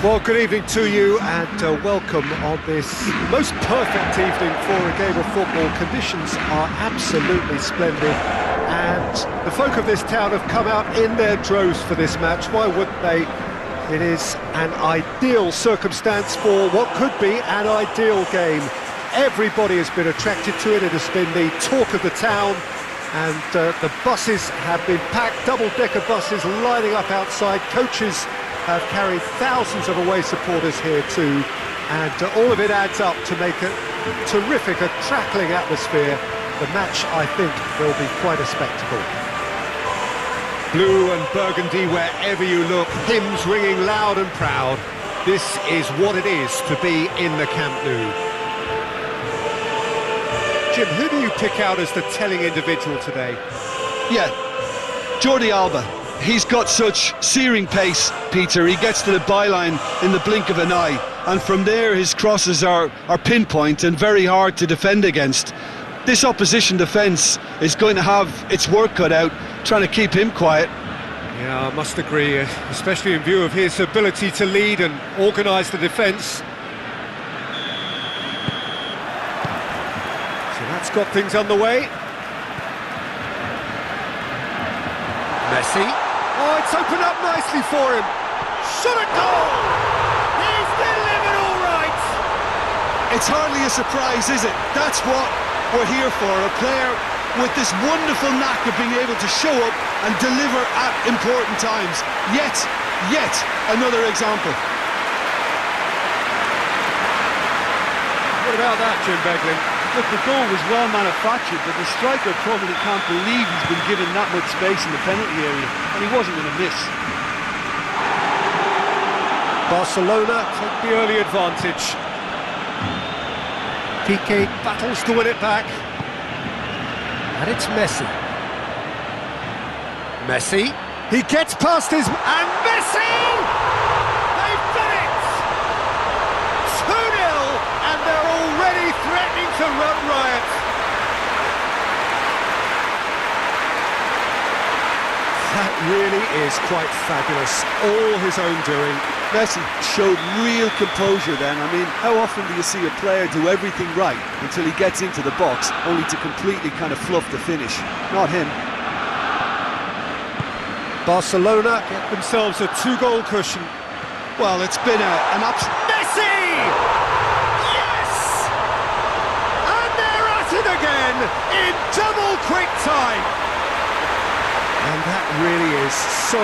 Well, good evening to you and welcome on this most perfect evening for a game of football. Conditions are absolutely splendid and the folk of this town have come out in their droves for this match. Why wouldn't they? It is an ideal circumstance for what could be an ideal game. Everybody has been attracted to it. It has been the talk of the town, and the buses have been packed, double-decker buses lining up outside. Coaches have carried thousands of away supporters here too, and all of it adds up to make a terrific, crackling atmosphere. The match, I think, will be quite a spectacle. Blue and burgundy wherever you look, hymns ringing loud and proud. This is what it is to be in the Camp Nou. Jim, who do you pick out as the telling individual today? Yeah, Jordi Alba. He's got such searing pace, Peter. He gets to the byline in the blink of an eye, and from there his crosses are pinpoint and very hard to defend against. This opposition defence is going to have its work cut out trying to keep him quiet. Yeah, I must agree, especially in view of his ability to lead and organise the defence. So that's got things underway. Messi. Oh, it's opened up nicely for him. Shot a goal! He's delivered all right! It's hardly a surprise, is it? That's what we're here for, a player with this wonderful knack of being able to show up and deliver at important times. Yet another example. What about that, Jim Beglin? Look, the goal was well manufactured, but the striker probably can't believe he's been given that much space in the penalty area, and he wasn't going to miss. Barcelona take the early advantage. Piqué battles to win it back. And it's Messi. Messi. He gets past his... And Messi! They've done it! 2-0, and they're already threatening to run riot. That really is quite fabulous. All his own doing. Messi showed real composure then. I mean, how often do you see a player do everything right until he gets into the box, only to completely kind of fluff the finish? Not him. Barcelona get themselves a 2-goal cushion. Well, it's been an absolute... Messi! Yes! And they're at it again in double quick time. And that really is so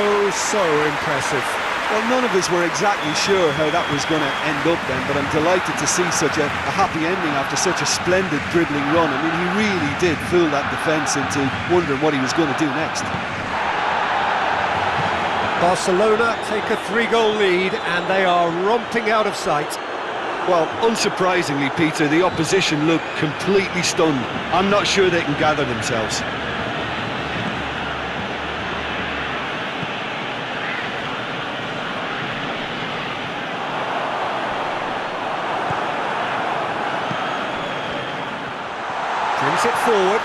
impressive. Well, none of us were exactly sure how that was going to end up then, but I'm delighted to see such a happy ending after such a splendid dribbling run. I mean, he really did fool that defence into wondering what he was going to do next. Barcelona take a 3-goal lead and they are romping out of sight. Well, unsurprisingly, Peter, the opposition look completely stunned. I'm not sure they can gather themselves. Brings it forward.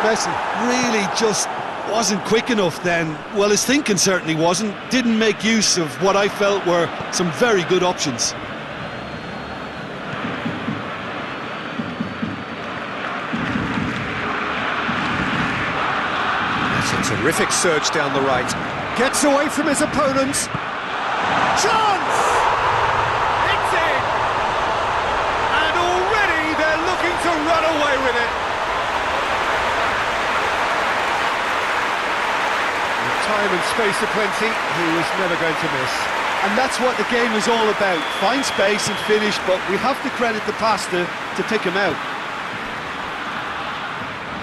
Messi really just wasn't quick enough then. Well, his thinking certainly wasn't. Didn't make use of what I felt were some very good options. That's a terrific surge down the right. Gets away from his opponents. Chance! It's in! And already they're looking to run away with it. With time and space aplenty, he was never going to miss. And that's what the game is all about. Find space and finish, but we have to credit the pass to pick him out.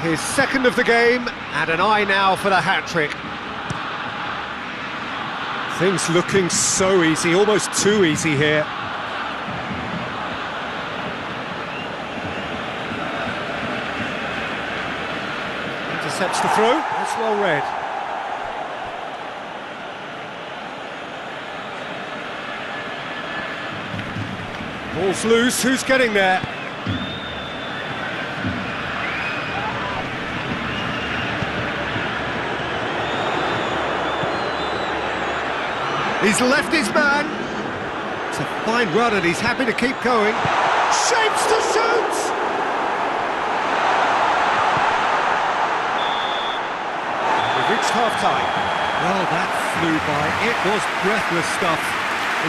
His second of the game, and an eye now for the hat-trick. Things looking so easy, almost too easy here. Intercepts the throw, that's well read. Ball's loose, who's getting there? He's left his man. It's a fine run and he's happy to keep going. Shapes to shoot! We've reached half-time. Well, that flew by. It was breathless stuff.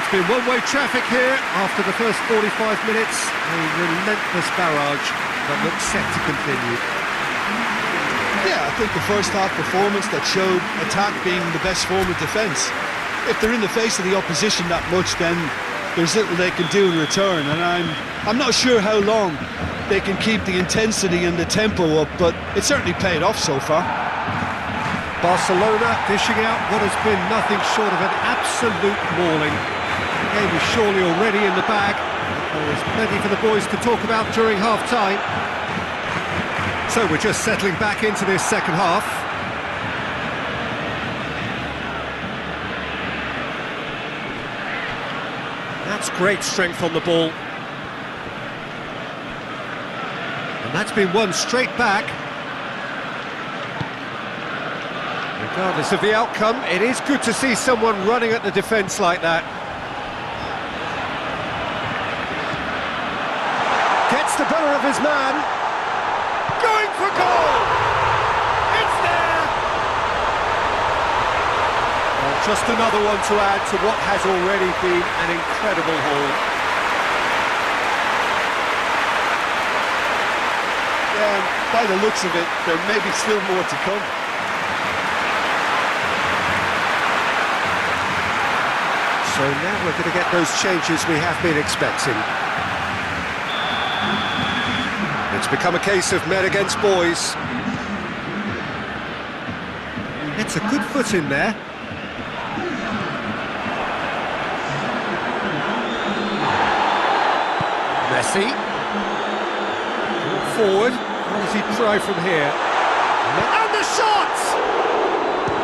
It's been one-way traffic here after the first 45 minutes. A relentless barrage that looks set to continue. Yeah, I think the first half performance that showed attack being the best form of defence. If they're in the face of the opposition that much, then there's little they can do in return, and I'm not sure how long they can keep the intensity and the tempo up, but it certainly paid off so far. Barcelona dishing out what has been nothing short of an absolute mauling. The game is surely already in the bag. There is plenty for the boys to talk about during half-time. So we're just settling back into this second half. That's great strength on the ball. And that's been won straight back. Regardless of the outcome, it is good to see someone running at the defence like that. Gets the better of his man. Going for goal! It's there! Well, just another one to add to what has already been an incredible haul. Yeah, by the looks of it, there may be still more to come. So now we're going to get those changes we have been expecting. It's become a case of men against boys. It's a good foot in there. Messi. Forward. What does he try from here? And the shot!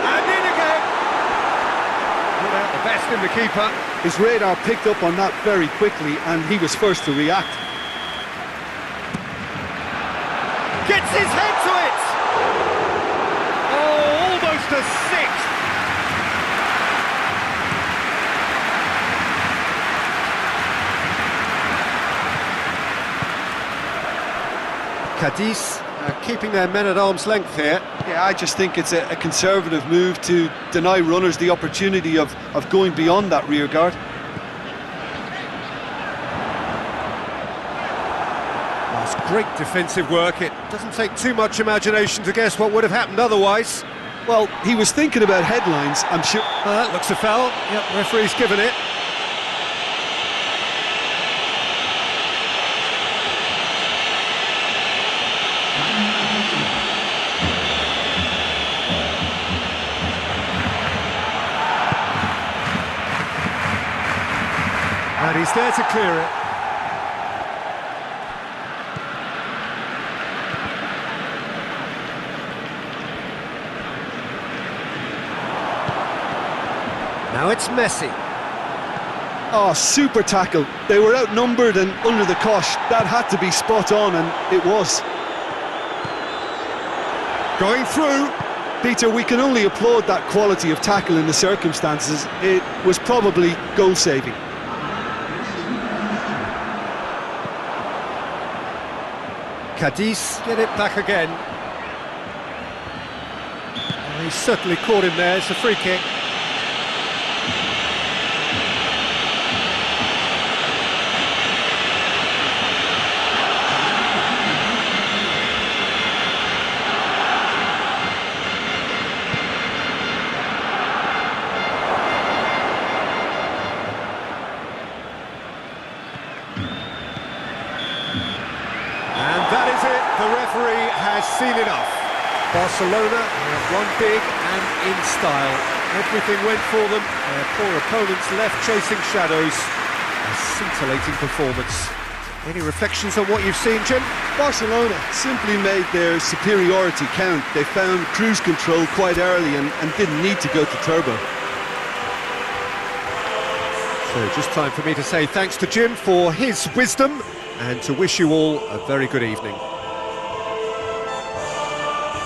And in again! Put out the best in the keeper. His radar picked up on that very quickly, and he was first to react. Gets his head to it! Oh, almost a sixth! Cadiz keeping their men at arm's length here. Yeah, I just think it's a conservative move to deny runners the opportunity of going beyond that rear guard. That's great defensive work. It doesn't take too much imagination to guess what would have happened otherwise. Well, he was thinking about headlines, I'm sure. That looks a foul. Yep, referee's given it. And he's there to clear it. Now it's Messi. Oh, super tackle. They were outnumbered and under the cosh. That had to be spot on, and it was. Going through. Peter, we can only applaud that quality of tackle in the circumstances. It was probably goal-saving. Cadiz get it back again. And he's certainly caught him there. It's a free kick. That is it, the referee has seen enough. Barcelona have won big and in style. Everything went for them, their poor opponents left chasing shadows. A scintillating performance. Any reflections on what you've seen, Jim? Barcelona simply made their superiority count. They found cruise control quite early and didn't need to go to turbo. So just time for me to say thanks to Jim for his wisdom and to wish you all a very good evening.